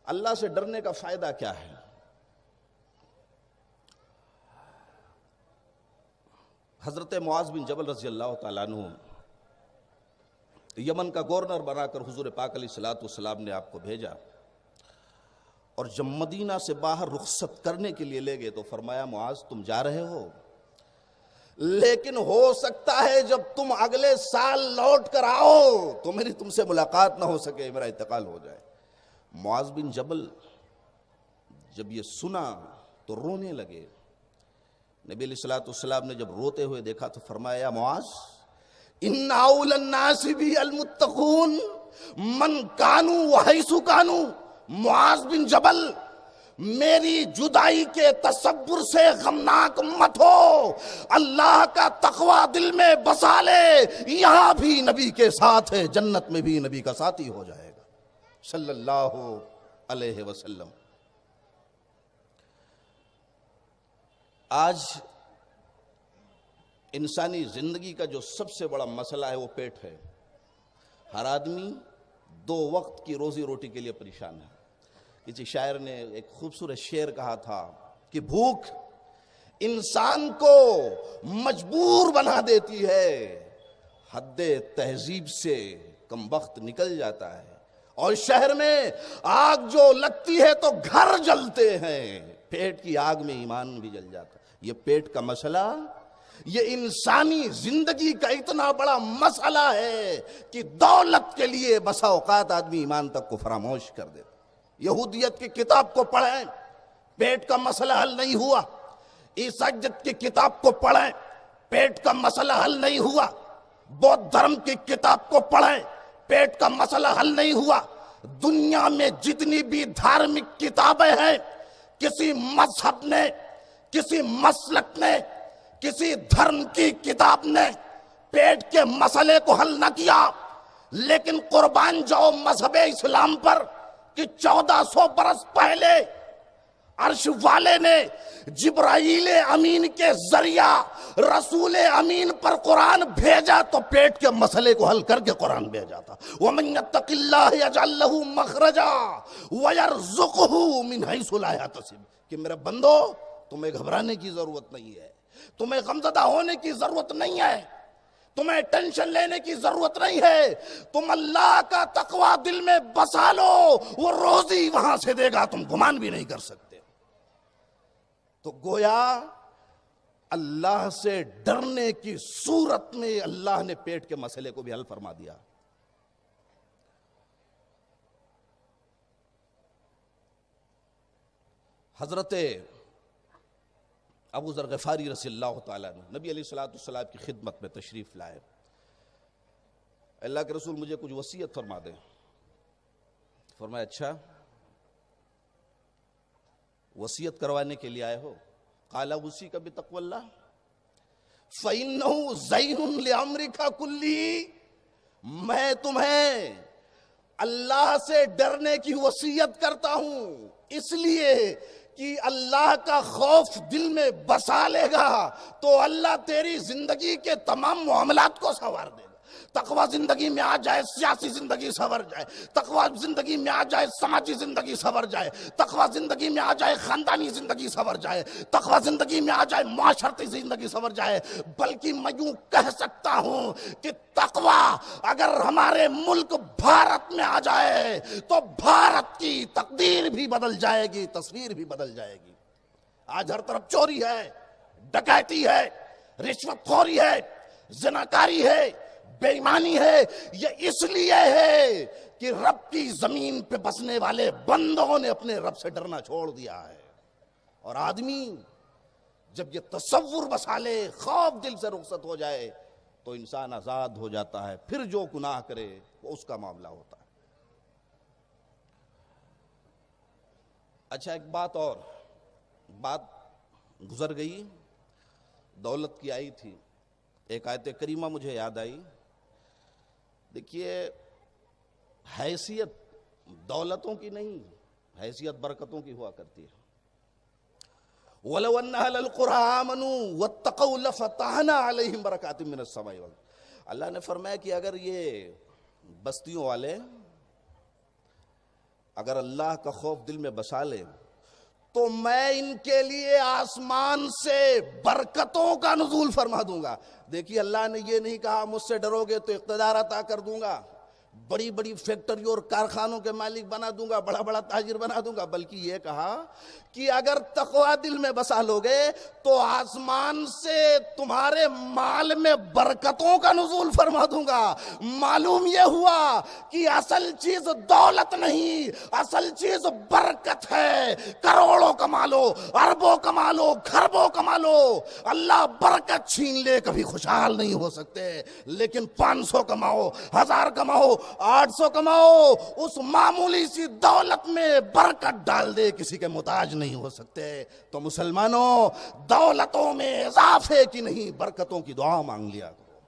اللہ سے ڈرنے کا فائدہ کیا ہے؟ حضرت معاذ بن جبل رضی اللہ تعالیٰ عنہ یمن کا گورنر بنا کر حضور پاک علیہ الصلوۃ والسلام نے آپ کو بھیجا، اور جب مدینہ سے باہر رخصت کرنے کے لیے لے گئے تو فرمایا معاذ تم جا رہے ہو، لیکن ہو سکتا ہے جب تم اگلے سال لوٹ کر آؤ تو میری تم سے ملاقات نہ ہو سکے، میرا انتقال ہو جائے۔ معاذ بن جبل جب یہ سنا تو رونے لگے۔ نبی علیہ الصلوۃ والسلام نے جب روتے ہوئے دیکھا تو فرمایا یا معاذ ان اول الناس بی المتقون من کانوا وحیث کانوا۔ معاذ بن جبل میری جدائی کے تصور سے غمناک مت ہو، اللہ کا تقوی دل میں بسا لے، یہاں بھی نبی کے ساتھ ہے، جنت میں بھی نبی کا ساتھی ہو جائے گا صلی اللہ علیہ وسلم۔ آج انسانی زندگی کا جو سب سے بڑا مسئلہ ہے وہ پیٹ ہے۔ ہر آدمی 2 وقت کی روزی روٹی کے لیے پریشان ہے۔ کسی شاعر نے ایک خوبصورت شعر کہا تھا کہ بھوک انسان کو مجبور بنا دیتی ہے، حد تہذیب سے کم وقت نکل جاتا ہے، اور شہر میں آگ جو لگتی ہے تو گھر جلتے ہیں، پیٹ کی آگ میں ایمان بھی جل جاتا ہے۔ یہ پیٹ کا مسئلہ، یہ انسانی زندگی کا اتنا بڑا مسئلہ ہے کہ دولت کے لیے بسا اوقات آدمی ایمان تک کو فراموش کر دیتا۔ یہودیت کی کتاب کو پڑھیں، پیٹ کا مسئلہ حل نہیں ہوا۔ عیسائیت کی کتاب کو پڑھیں، پیٹ کا مسئلہ حل نہیں ہوا۔ بودھ دھرم کی کتاب کو پڑھیں، پیٹ کا مسئلہ حل نہیں ہوا۔ دنیا میں جتنی بھی دھارمک کتابیں ہیں، کسی مذہب نے، کسی مسلک نے، کسی دھرم کی کتاب نے پیٹ کے مسئلے کو حل نہ کیا، لیکن قربان جاؤ مذہب اسلام پر کہ 1400 برس پہلے عرش والے نے جبرائیل امین کے ذریعہ رسول امین پر قرآن بھیجا تو پیٹ کے مسئلے کو حل کر کے قرآن بھیجا تھا۔ وَمَن يَتَّقِ اللَّهَ يَجْعَل لَّهُ مَخْرَجًا وَيَرْزُقْهُ مِنْ حَيْثُ لَا يَحْتَسِبُ۔ کہ میرے بندو تمہیں گھبرانے کی ضرورت نہیں ہے، تمہیں غمزدہ ہونے کی ضرورت نہیں ہے، تمہیں ٹینشن لینے کی ضرورت نہیں ہے، تم اللہ کا تقوی دل میں بسا لو، وہ روزی وہاں سے دے گا، تم گمان بھی نہیں کر سکتے۔ تو گویا اللہ سے ڈرنے کی صورت میں اللہ نے پیٹ کے مسئلے کو بھی حل فرما دیا۔ حضرت ابو ذر غفاری رضی اللہ تعالیٰ عنہ نبی علیہ الصلوۃ والسلام کی خدمت میں تشریف لائے۔ اللہ کے رسول مجھے کچھ وصیت فرما دیں۔ فرمایا اچھا وصیت کروانے کے لیے آئے ہو؟ قال اوصیک بتقوی اللہ فإنہ زین لأمرک کلہ۔ میں تمہیں اللہ سے ڈرنے کی وصیت کرتا ہوں اس لیے کہ اللہ کا خوف دل میں بسا لے گا تو اللہ تیری زندگی کے تمام معاملات کو سنوار دے گا۔ تقوی زندگی میں آ جائے، سیاسی زندگی سنور جائے، تقوی زندگی میں آ جائے، سماجی زندگی سنور جائے، تقوی زندگی میں آ جائے، خاندانی زندگی سنور جائے، تقوی زندگی میں آ جائے، معاشرتی زندگی سنور جائے۔ بلکہ میں یوں کہہ سکتا ہوں کہ تقوی اگر ہمارے ملک بھارت میں آ جائے تو بھارت کی تقدیر بھی بدل جائے گی، تصویر بھی بدل جائے گی۔ آج ہر طرف چوری ہے، ڈکیتی ہے، رشوت خوری ہے، زناکاری ہے، بے ایمانی ہے۔ یہ اس لیے ہے کہ رب کی زمین پہ بسنے والے بندوں نے اپنے رب سے ڈرنا چھوڑ دیا ہے۔ اور آدمی جب یہ تصور بسا لے، خوف دل سے رخصت ہو جائے تو انسان آزاد ہو جاتا ہے، پھر جو گناہ کرے وہ اس کا معاملہ ہوتا ہے۔ اچھا ایک بات اور، بات گزر گئی، دولت کی آئی تھی، ایک آیت کریمہ مجھے یاد آئی۔ دیکھیے حیثیت دولتوں کی نہیں، حیثیت برکتوں کی ہوا کرتی ہے۔ وَلَوْ أَنَّ أَهْلَ الْقُرَىٰ آمَنُوا وَاتَّقَوْا لَفَتَحْنَا عَلَيْهِمْ بَرَكَاتٍ مِّنَ السَّمَاءِ وَالْأَرْضِ۔ اللہ نے فرمایا کہ اگر یہ بستیوں والے اگر اللہ کا خوف دل میں بسا لے تو میں ان کے لیے آسمان سے برکتوں کا نزول فرما دوں گا. دیکھیے اللہ نے یہ نہیں کہا مجھ سے ڈرو گے تو اقتدار عطا کر دوں گا، بڑی بڑی فیکٹریوں اور کارخانوں کے مالک بنا دوں گا، بڑا بڑا تاجر بنا دوں گا، بلکہ یہ کہا کہ اگر تقوی دل میں بسا لوگے تو آسمان سے تمہارے مال میں برکتوں کا نزول فرما دوں گا. معلوم یہ ہوا کہ اصل چیز دولت نہیں، اصل چیز برکت ہے. کروڑوں کما لو، اربوں کما لو، کھربوں کما لو، اللہ برکت چھین لے کبھی خوشحال نہیں ہو سکتے. لیکن 500 کماؤ، 1000 کماؤ، 800 کماؤ، اس معمولی سی دولت میں برکت ڈال دے کسی کے محتاج نہیں ہو سکتے. تو مسلمانوں، دولتوں میں اضافے کی نہیں برکتوں کی دعا مانگ لیا کرو،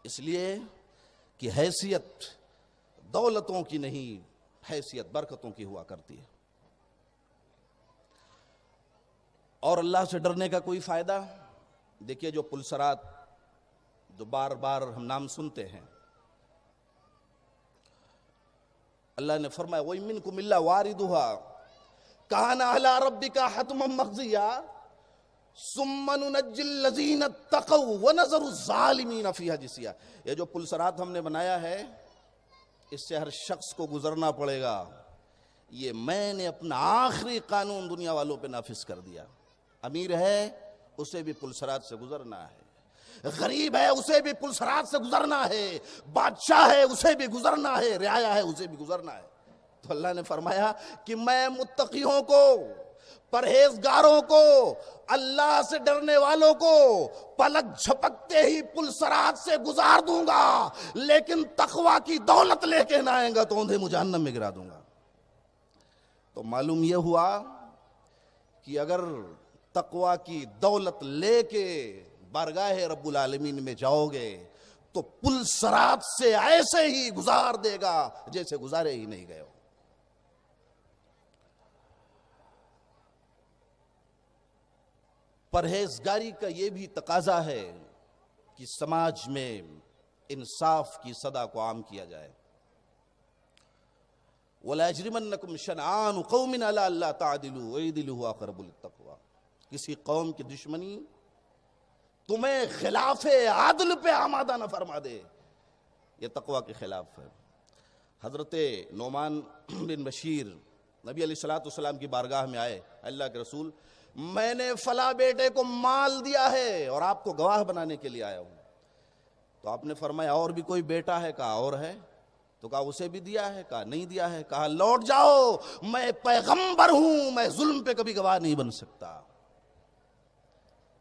اس لیے کہ حیثیت دولتوں کی نہیں، حیثیت برکتوں کی ہوا کرتی ہے. اور اللہ سے ڈرنے کا کوئی فائدہ؟ دیکھیے جو پلسرات جو بار بار ہم نام سنتے ہیں، اللہ نے فرمایا وَإِن مِّنكُمْ إِلَّا وَارِدُهَا كَانَ عَلَىٰ رَبِّكَ حَتْمًا مَّقْضِيًّا ثُمَّ نُنَجِّي الَّذِينَ اتَّقَوْا وَنَذَرُ الظَّالِمِينَ فِيهَا جِثِيًّا. یہ جو پلسرات ہم نے بنایا ہے اس سے ہر شخص کو گزرنا پڑے گا. یہ میں نے اپنا آخری قانون دنیا والوں پہ نافذ کر دیا. امیر ہے اسے بھی پلسرات سے گزرنا ہے، غریب ہے اسے بھی پلسرات سے گزرنا ہے، بادشاہ ہے اسے بھی گزرنا ہے، رعایا ہے اسے بھی گزرنا ہے. تو اللہ نے فرمایا کہ میں متقیوں کو، پرہیزگاروں کو، اللہ سے ڈرنے والوں کو پلک جھپکتے ہی پلسرات سے گزار دوں گا، لیکن تقوی کی دولت لے کے نہ آئیں گا تو انہیں مجھے جہنم میں گرا دوں گا. تو معلوم یہ ہوا کہ اگر تقوی کی دولت لے کے بارگاہ رب العالمین میں جاؤ گے تو پلسرات سے ایسے ہی گزار دے گا جیسے گزارے ہی نہیں گئے ہو. پرہیزگاری کا یہ بھی تقاضا ہے کہ سماج میں انصاف کی صدا کو عام کیا جائے. وَلَا يَجْرِمَنَّكُمْ شَنْآنُ قَوْمٍ عَلَىٰ أَلَّا تَعْدِلُوا اعْدِلُوا هُوَ أَقْرَبُ لِلتَّقْوَىٰ. کسی قوم کی دشمنی تمہیں خلاف عدل پہ آمادہ نہ فرما دے، یہ تقوی کے خلاف ہے. حضرت نعمان بن بشیر نبی علیہ السلام کی بارگاہ میں آئے، اللہ کے رسول میں نے فلاں بیٹے کو مال دیا ہے اور آپ کو گواہ بنانے کے لیے آیا ہوں. تو آپ نے فرمایا اور بھی کوئی بیٹا ہے؟ کہا اور ہے. تو کہا اسے بھی دیا ہے؟ کہا نہیں دیا ہے. کہا لوٹ جاؤ، میں پیغمبر ہوں، میں ظلم پہ کبھی گواہ نہیں بن سکتا.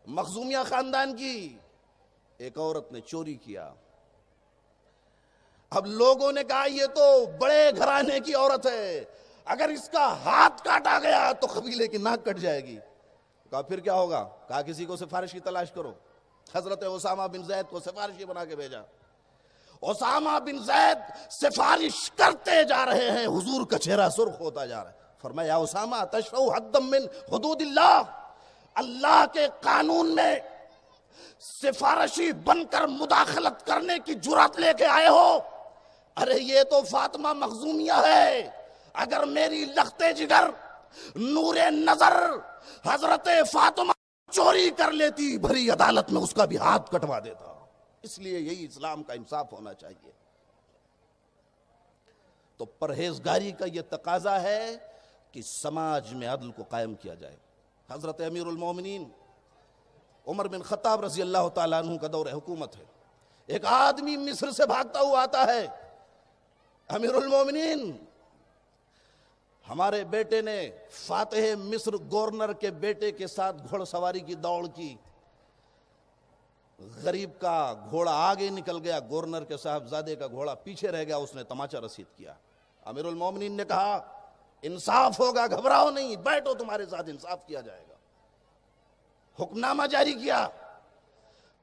مخزومیہ خاندان کی ایک عورت نے چوری کیا. اب لوگوں نے کہا یہ تو بڑے گھرانے کی عورت ہے، اگر اس کا ہاتھ کاٹا گیا تو قبیلے کی ناک کٹ جائے گی. کہا پھر کیا ہوگا؟ کہا کسی کو سفارش کی تلاش کرو. حضرت اسامہ بن زید کو سفارشی بنا کے بھیجا. اسامہ بن زید سفارش کرتے جا رہے ہیں، حضور کا چہرہ سرخ ہوتا جا رہا ہے. فرمایا یا اسامہ تشفع حدا من حدود اللہ، اللہ کے قانون میں سفارشی بن کر مداخلت کرنے کی جرات لے کے آئے ہو؟ ارے یہ تو فاطمہ مخزومیہ ہے، اگر میری لخت جگر نور نظر حضرت فاطمہ چوری کر لیتی بھری عدالت میں اس کا بھی ہاتھ کٹوا دیتا. اس لیے یہی اسلام کا انصاف ہونا چاہیے. تو پرہیزگاری کا یہ تقاضا ہے کہ سماج میں عدل کو قائم کیا جائے. حضرت امیر المومنین عمر بن خطاب رضی اللہ تعالیٰ عنہ کا دور حکومت ہے. ایک آدمی مصر سے بھاگتا ہوا آتا ہے، امیر المومنین ہمارے بیٹے نے فاتح مصر گورنر کے بیٹے کے ساتھ گھوڑ سواری کی دوڑ کی، غریب کا گھوڑا آگے نکل گیا، گورنر کے صاحبزادے کا گھوڑا پیچھے رہ گیا، اس نے تماچا رسید کیا. امیر المومنین نے کہا انصاف ہوگا، گھبراؤ نہیں، بیٹھو تمہارے ساتھ انصاف کیا جائے گا. حکمنامہ جاری کیا،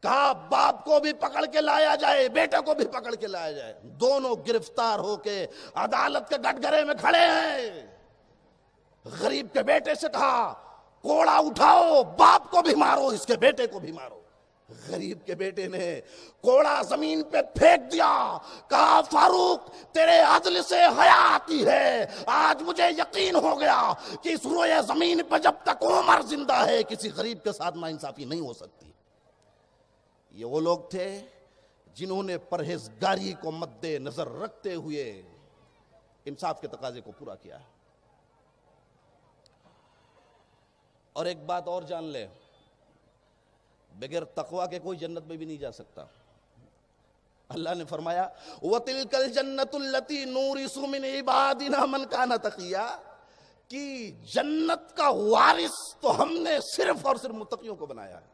کہا باپ کو بھی پکڑ کے لایا جائے، بیٹے کو بھی پکڑ کے لایا جائے. دونوں گرفتار ہو کے عدالت کے گٹگرے میں کھڑے ہیں. غریب کے بیٹے سے کہا کوڑا اٹھاؤ، باپ کو بھی مارو، اس کے بیٹے کو بھی مارو. غریب کے بیٹے نے کوڑا زمین پہ پھینک دیا، کہا فاروق تیرے عدل سے حیا آتی ہے، آج مجھے یقین ہو گیا کہ اس روئے زمین پہ جب تک عمر زندہ ہے کسی غریب کے ساتھ ناانصافی نہیں ہو سکتی۔ یہ وہ لوگ تھے جنہوں نے پرہیزگاری کو مد نظر رکھتے ہوئے انصاف کے تقاضے کو پورا کیا ہے۔ اور ایک بات اور جان لے، بغیر تقوی کے کوئی جنت میں بھی نہیں جا سکتا۔ اللہ نے فرمایا وَتِلْكَ الْجَنَّةُ الَّتِي نُورِثُ مِنْ عِبَادِنَا مَنْ كَانَ تَقِيًّا، کہ جنت کا وارث تو ہم نے صرف اور صرف متقیوں کو بنایا ہے۔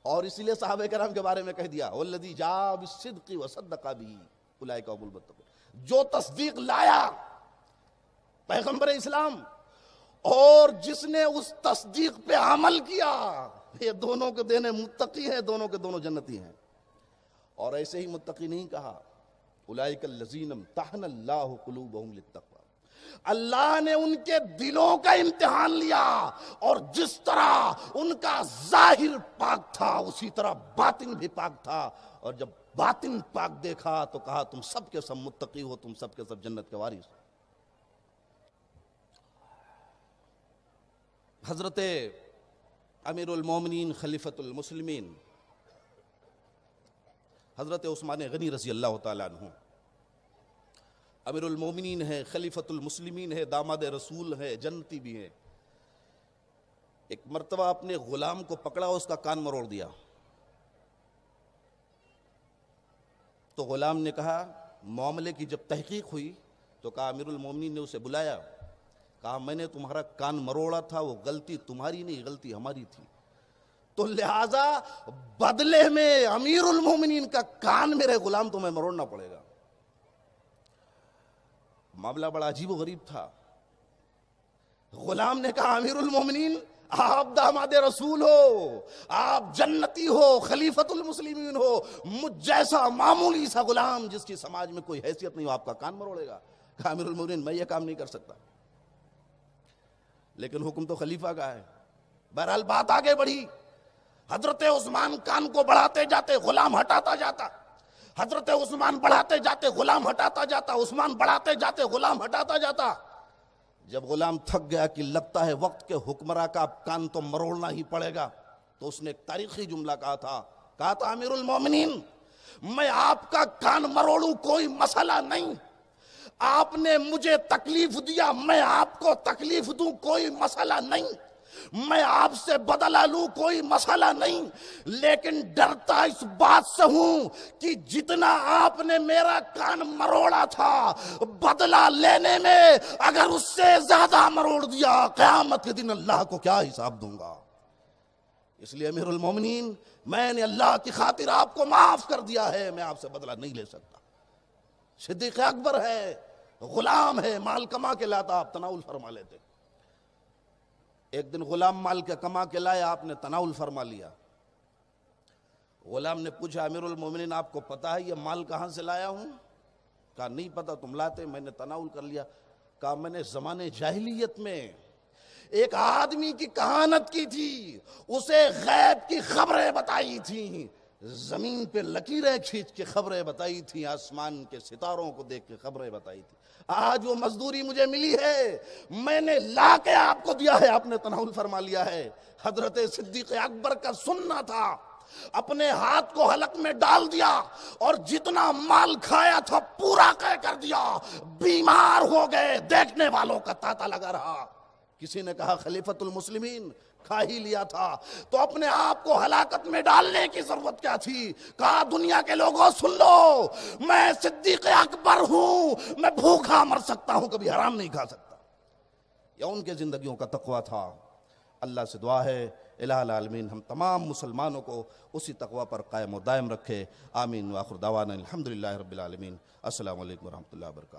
اور اسی لیے صحابہ کرام کے بارے میں کہہ دیا وَالَّذِي جَاءَ بِالصِّدْقِ وَصَدَّقَ بِهِ أُولَٰئِكَ هُمُ الْمُتَّقُونَ، جو تصدیق لایا پیغمبر اسلام اور جس نے اس تصدیق پہ عمل کیا، یہ دونوں کے دینے متقی ہیں، دونوں کے دونوں جنتی ہیں۔ اور ایسے ہی متقی نہیں کہا اولئک الذین امتحن اللہ قلوبہم للتقوی، اللہ نے ان کے دلوں کا امتحان لیا، اور جس طرح ان کا ظاہر پاک تھا اسی طرح باطن بھی پاک تھا، اور جب باطن پاک دیکھا تو کہا تم سب کے سب متقی ہو، تم سب کے سب جنت کے وارث ہو۔ حضرت امیر المومنین خلیفۃ المسلمین حضرت عثمان غنی رضی اللہ تعالیٰ عنہ امیر المومنین ہے، خلیفۃ المسلمین ہے، داماد رسول ہے، جنتی بھی ہے۔ ایک مرتبہ اپنے غلام کو پکڑا، اس کا کان مروڑ دیا۔ تو غلام نے کہا، معاملے کی جب تحقیق ہوئی تو کہا امیر المومنین نے اسے بلایا، کہا میں نے تمہارا کان مروڑا تھا، وہ غلطی تمہاری نہیں، غلطی ہماری تھی، تو لہٰذا بدلے میں امیر المومنین کا کان میرے غلام تمہیں مروڑنا پڑے گا۔ معاملہ بڑا عجیب و غریب تھا۔ غلام نے کہا امیر المومنین آپ داماد رسول ہو، آپ جنتی ہو، خلیفۃ المسلمین ہو، مجھ جیسا معمولی سا غلام جس کی سماج میں کوئی حیثیت نہیں ہو آپ کا کان مروڑے گا؟ کہا امیر المومنین میں یہ کام نہیں کر سکتا، لیکن حکم تو خلیفہ کا ہے۔ بہرحال بات آگے بڑھی، حضرت عثمان کان کو بڑھاتے جاتے، غلام ہٹاتا جاتا، حضرت عثمان بڑھاتے جاتے، غلام ہٹاتا جاتا، عثمان بڑھاتے جاتے، غلام ہٹاتا جاتا۔ جب غلام تھک گیا کہ لگتا ہے وقت کے حکمراں کا کان تو مروڑنا ہی پڑے گا، تو اس نے ایک تاریخی جملہ کہا تھا امیر المومنین میں آپ کا کان مروڑوں کوئی مسئلہ نہیں، آپ نے مجھے تکلیف دیا میں آپ کو تکلیف دوں کوئی مسئلہ نہیں، میں آپ سے بدلہ لوں کوئی مسئلہ نہیں، لیکن ڈرتا اس بات سے ہوں کہ جتنا آپ نے میرا کان مروڑا تھا بدلہ لینے میں اگر اس سے زیادہ مروڑ دیا قیامت کے دن اللہ کو کیا حساب دوں گا۔ اس لیے امیر المومنین میں نے اللہ کی خاطر آپ کو معاف کر دیا ہے، میں آپ سے بدلہ نہیں لے سکتا۔ صدیق اکبر ہے، غلام ہے، مال کما کے لاتا، آپ تناول فرما لیتے۔ ایک دن غلام مال کے کما کے لائے، آپ نے تناول فرما لیا۔ غلام نے پوچھا امیر المومنین آپ کو پتا ہے یہ مال کہاں سے لایا ہوں؟ کہا نہیں پتا، تم لاتے، میں نے تناول کر لیا۔ کہا میں نے زمانے جاہلیت میں ایک آدمی کی کہانت کی تھی، اسے غیب کی خبریں بتائی تھیں، زمین پہ لکیریں کھینچ کے خبریں بتائی تھی، آسمان کے ستاروں کو دیکھ کے خبریں بتائی تھی، آج وہ مزدوری مجھے ملی ہے، میں نے لا کے آپ کو دیا ہے، آپ نے تناول فرما لیا ہے۔ حضرت صدیق اکبر کا سننا تھا، اپنے ہاتھ کو حلق میں ڈال دیا اور جتنا مال کھایا تھا پورا کر دیا، بیمار ہو گئے، دیکھنے والوں کا تاتا لگا رہا۔ کسی نے کہا خلیفۃ المسلمین کھا ہی لیا تھا تو اپنے آپ کو ہلاکت میں ڈالنے کی ضرورت کیا تھی؟ کہا دنیا کے لوگوں سن لو، میں صدیق اکبر ہوں، میں بھوکا مر سکتا ہوں، کبھی حرام نہیں کھا سکتا۔ یہ ان کے زندگیوں کا تقوی تھا۔ اللہ سے دعا ہے الہ العالمین ہم تمام مسلمانوں کو اسی تقوی پر قائم و دائم رکھے، آمین۔ وآخر دعوانا الحمدللہ رب العالمین۔ السلام علیکم ورحمۃ اللہ وبرکاتہ۔